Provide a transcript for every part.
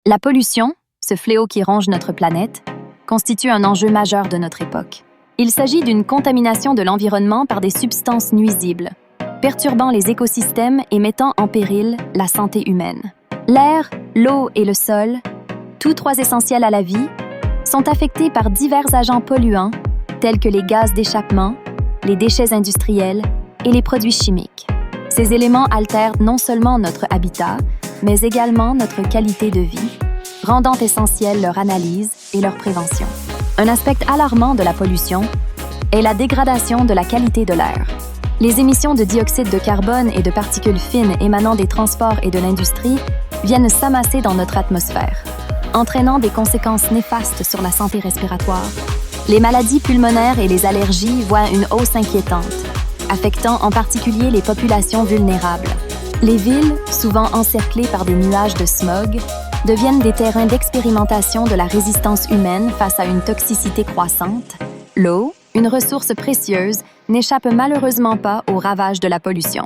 La pollution, ce fléau qui ronge notre planète, constitue un enjeu majeur de notre époque. Il s'agit d'une contamination de l'environnement par des substances nuisibles, perturbant les écosystèmes et mettant en péril la santé humaine. L'air, l'eau et le sol, tous trois essentiels à la vie, sont affectés par divers agents polluants tels que les gaz d'échappement, les déchets industriels et les produits chimiques. Ces éléments altèrent non seulement notre habitat, mais également notre qualité de vie, rendant essentielle leur analyse et leur prévention. Un aspect alarmant de la pollution est la dégradation de la qualité de l'air. Les émissions de dioxyde de carbone et de particules fines émanant des transports et de l'industrie viennent s'amasser dans notre atmosphère, entraînant des conséquences néfastes sur la santé respiratoire. Les maladies pulmonaires et les allergies voient une hausse inquiétante, affectant en particulier les populations vulnérables. Les villes, souvent encerclées par des nuages de smog, deviennent des terrains d'expérimentation de la résistance humaine face à une toxicité croissante. L'eau, une ressource précieuse, n'échappe malheureusement pas aux ravages de la pollution.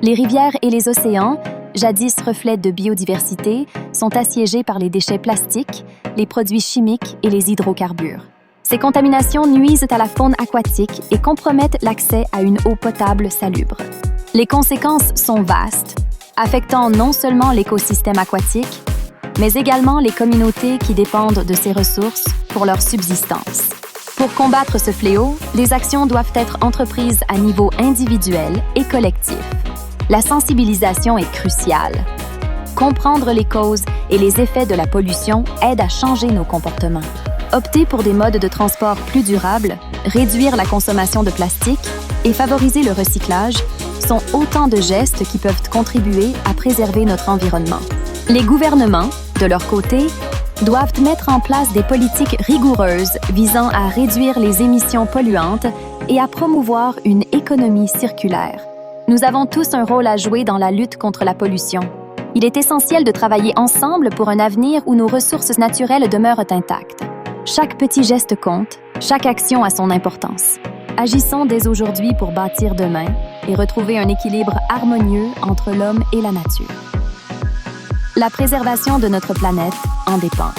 Les rivières et les océans, jadis reflets de biodiversité, sont assiégés par les déchets plastiques, les produits chimiques et les hydrocarbures. Ces contaminations nuisent à la faune aquatique et compromettent l'accès à une eau potable salubre. Les conséquences sont vastes, affectant non seulement l'écosystème aquatique, mais également les communautés qui dépendent de ces ressources pour leur subsistance. Pour combattre ce fléau, des actions doivent être entreprises à niveau individuel et collectif. La sensibilisation est cruciale. Comprendre les causes et les effets de la pollution aide à changer nos comportements. Opter pour des modes de transport plus durables, réduire la consommation de plastique et favoriser le recyclage sont autant de gestes qui peuvent contribuer à préserver notre environnement. Les gouvernements, de leur côté, doivent mettre en place des politiques rigoureuses visant à réduire les émissions polluantes et à promouvoir une économie circulaire. Nous avons tous un rôle à jouer dans la lutte contre la pollution. Il est essentiel de travailler ensemble pour un avenir où nos ressources naturelles demeurent intactes. Chaque petit geste compte, chaque action a son importance. Agissons dès aujourd'hui pour bâtir demain et retrouver un équilibre harmonieux entre l'homme et la nature. La préservation de notre planète en dépend.